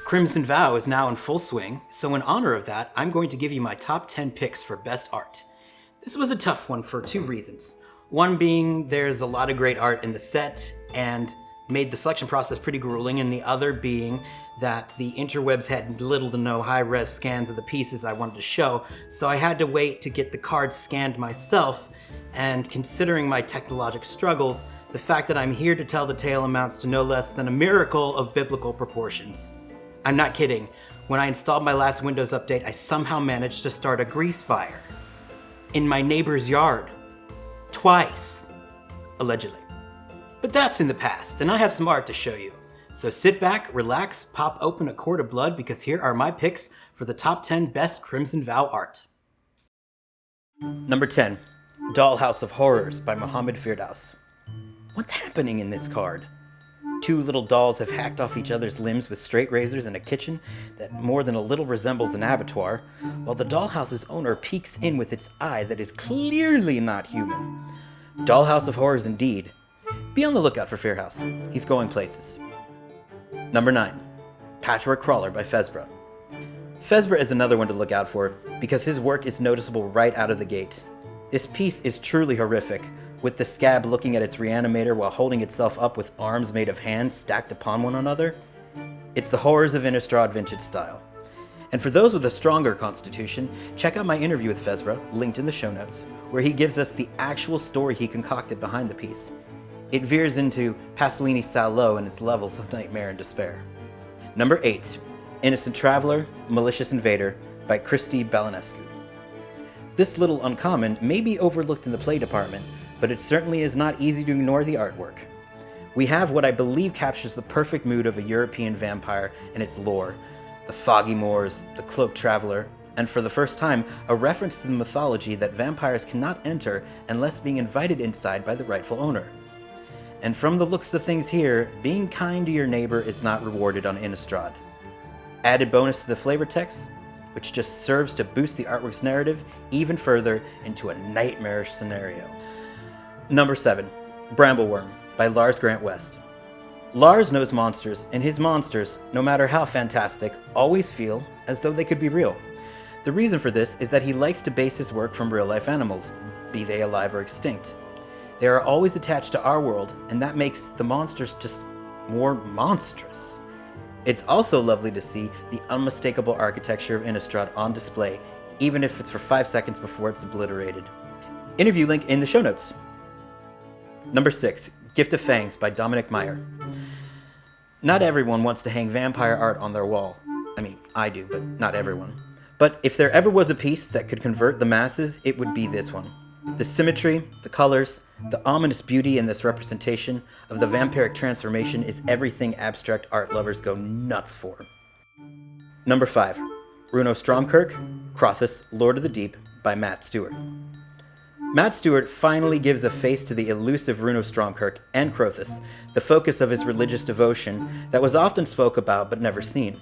Crimson Vow is now in full swing, so in honor of that, I'm going to give you my top 10 picks for best art. This was a tough one for two reasons. One being there's a lot of great art in the set and made the selection process pretty grueling, and the other being that the interwebs had little to no high-res scans of the pieces I wanted to show, so I had to wait to get the cards scanned myself, and considering my technologic struggles, the fact that I'm here to tell the tale amounts to no less than a miracle of biblical proportions. I'm not kidding. When I installed my last Windows update, I somehow managed to start a grease fire. In my neighbor's yard. Twice. Allegedly. But that's in the past, and I have some art to show you. So sit back, relax, pop open a quart of blood, because here are my picks for the top 10 best Crimson Vow art. Number 10. Dollhouse of Horrors by Mohammed Firdaus. What's happening in this card? Two little dolls have hacked off each other's limbs with straight razors in a kitchen that more than a little resembles an abattoir, while the dollhouse's owner peeks in with its eye that is clearly not human. Dollhouse of Horrors indeed. Be on the lookout for Fearhouse. He's going places. Number 9. Patchwork Crawler by Fesbra. Fesbra is another one to look out for, because his work is noticeable right out of the gate. This piece is truly horrific, with the scab looking at its reanimator while holding itself up with arms made of hands stacked upon one another. It's the horrors of Innistrad vintage style. And for those with a stronger constitution, check out my interview with Fesbra, linked in the show notes, where he gives us the actual story he concocted behind the piece. It veers into Pasolini style low in its levels of nightmare and despair. Number 8. Innocent Traveler, Malicious Invader by Cristi Balanescu. This little uncommon may be overlooked in the play department, but it certainly is not easy to ignore the artwork. We have what I believe captures the perfect mood of a European vampire and its lore. The foggy moors, the cloaked traveler, and for the first time, a reference to the mythology that vampires cannot enter unless being invited inside by the rightful owner. And from the looks of things here, being kind to your neighbor is not rewarded on Innistrad. Added bonus to the flavor text, which just serves to boost the artwork's narrative even further into a nightmarish scenario. Number 7. Brambleworm by Lars Grant West. Lars knows monsters, and his monsters, no matter how fantastic, always feel as though they could be real. The reason for this is that he likes to base his work from real-life animals, be they alive or extinct. They are always attached to our world, and that makes the monsters just more monstrous. It's also lovely to see the unmistakable architecture of Innistrad on display, even if it's for 5 seconds before it's obliterated. Interview link in the show notes. Number 6. Gift of Fangs by Dominic Meyer. Not everyone wants to hang vampire art on their wall. I mean, I do, but not everyone. But if there ever was a piece that could convert the masses, it would be this one. The symmetry, the colors, the ominous beauty in this representation of the vampiric transformation is everything abstract art lovers go nuts for. Number 5. Runo Stromkirk, Crothis, Lord of the Deep by Matt Stewart. Matt Stewart finally gives a face to the elusive Runo Stromkirk and Crothis, the focus of his religious devotion that was often spoke about but never seen.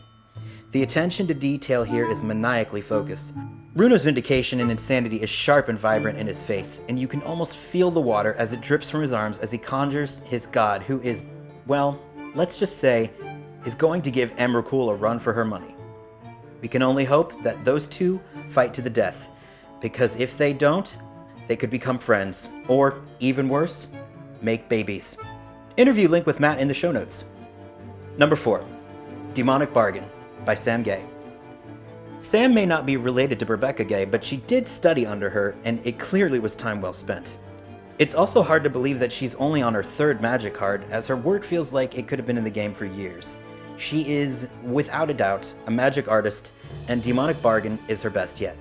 The attention to detail here is maniacally focused. Runo's vindication and insanity is sharp and vibrant in his face, and you can almost feel the water as it drips from his arms as he conjures his god, who is, well, let's just say, is going to give Emrakul a run for her money. We can only hope that those two fight to the death, because if they don't, they could become friends, or, even worse, make babies. Interview link with Matt in the show notes. Number 4. Demonic Bargain by Sam Gay. Sam may not be related to Rebecca Gay, but she did study under her, and it clearly was time well spent. It's also hard to believe that she's only on her 3rd magic card, as her work feels like it could have been in the game for years. She is, without a doubt, a magic artist, and Demonic Bargain is her best yet.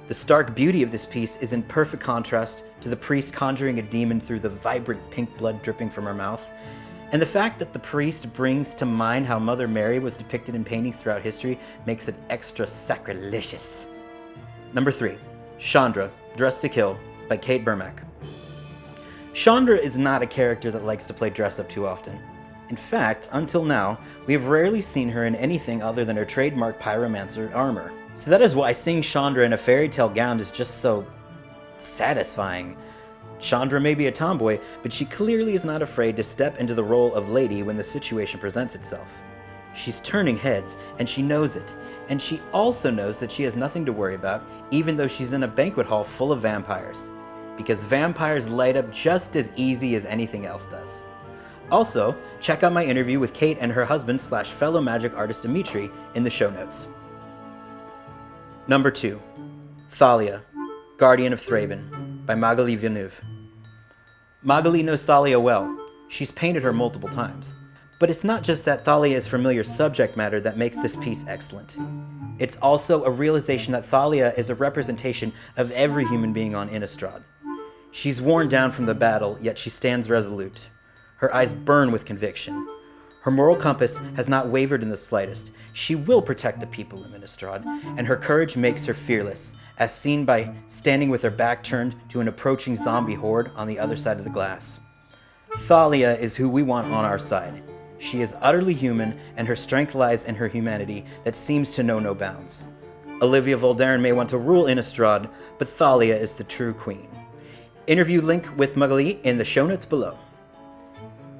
The stark beauty of this piece is in perfect contrast to the priest conjuring a demon through the vibrant pink blood dripping from her mouth, and the fact that the priest brings to mind how Mother Mary was depicted in paintings throughout history makes it extra sacrilegious. Number 3. Chandra, Dressed to Kill by Kate Burmak. Chandra is not a character that likes to play dress-up too often. In fact, until now, we have rarely seen her in anything other than her trademark pyromancer armor. So that is why seeing Chandra in a fairy tale gown is just so satisfying. Chandra may be a tomboy, but she clearly is not afraid to step into the role of lady when the situation presents itself. She's turning heads, and she knows it. And she also knows that she has nothing to worry about, even though she's in a banquet hall full of vampires. Because vampires light up just as easy as anything else does. Also, check out my interview with Kate and her husband / fellow magic artist Dimitri in the show notes. Number 2. Thalia, Guardian of Thraben, by Magali Villeneuve. Magali knows Thalia well. She's painted her multiple times. But it's not just that Thalia is familiar subject matter that makes this piece excellent. It's also a realization that Thalia is a representation of every human being on Innistrad. She's worn down from the battle, yet she stands resolute. Her eyes burn with conviction. Her moral compass has not wavered in the slightest. She will protect the people of Innistrad, and her courage makes her fearless, as seen by standing with her back turned to an approaching zombie horde on the other side of the glass. Thalia is who we want on our side. She is utterly human, and her strength lies in her humanity that seems to know no bounds. Olivia Voldaren may want to rule Innistrad, but Thalia is the true queen. Interview link with Magali in the show notes below.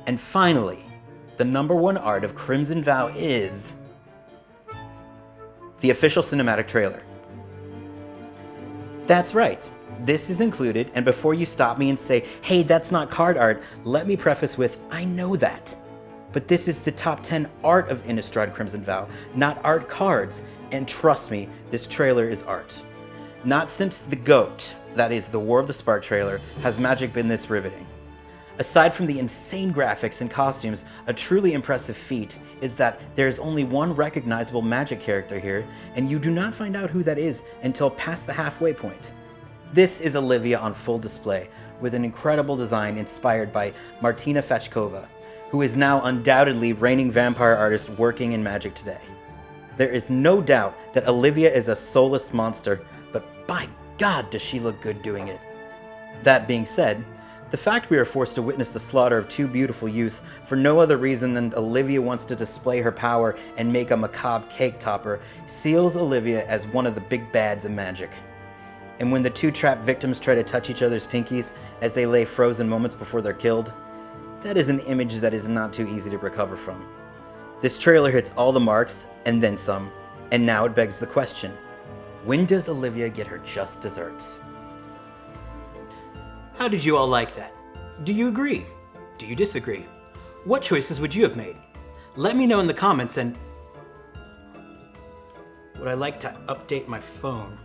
And finally, the number 1 art of Crimson Vow is the official cinematic trailer. That's right, this is included, and before you stop me and say, hey, that's not card art, let me preface with, I know that. But this is the top 10 art of Innistrad Crimson Vow, not art cards, and trust me, this trailer is art. Not since the GOAT, that is the War of the Spark trailer, has magic been this riveting. Aside from the insane graphics and costumes, a truly impressive feat is that there is only one recognizable magic character here, and you do not find out who that is until past the halfway point. This is Olivia on full display, with an incredible design inspired by Martina Fechkova, who is now undoubtedly reigning vampire artist working in magic today. There is no doubt that Olivia is a soulless monster, but by God does she look good doing it. That being said, the fact we are forced to witness the slaughter of 2 beautiful youths for no other reason than Olivia wants to display her power and make a macabre cake topper seals Olivia as one of the big bads of magic. And when the 2 trapped victims try to touch each other's pinkies as they lay frozen moments before they're killed, that is an image that is not too easy to recover from. This trailer hits all the marks, and then some, and now it begs the question, when does Olivia get her just desserts? How did you all like that? Do you agree? Do you disagree? What choices would you have made? Let me know in the comments, and would I like to update my phone?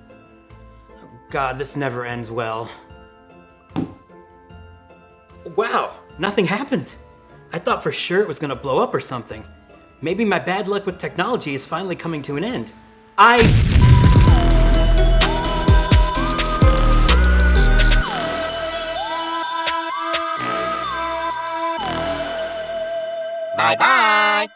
Oh God, this never ends well. Wow, nothing happened. I thought for sure it was gonna blow up or something. Maybe my bad luck with technology is finally coming to an end. Bye-bye!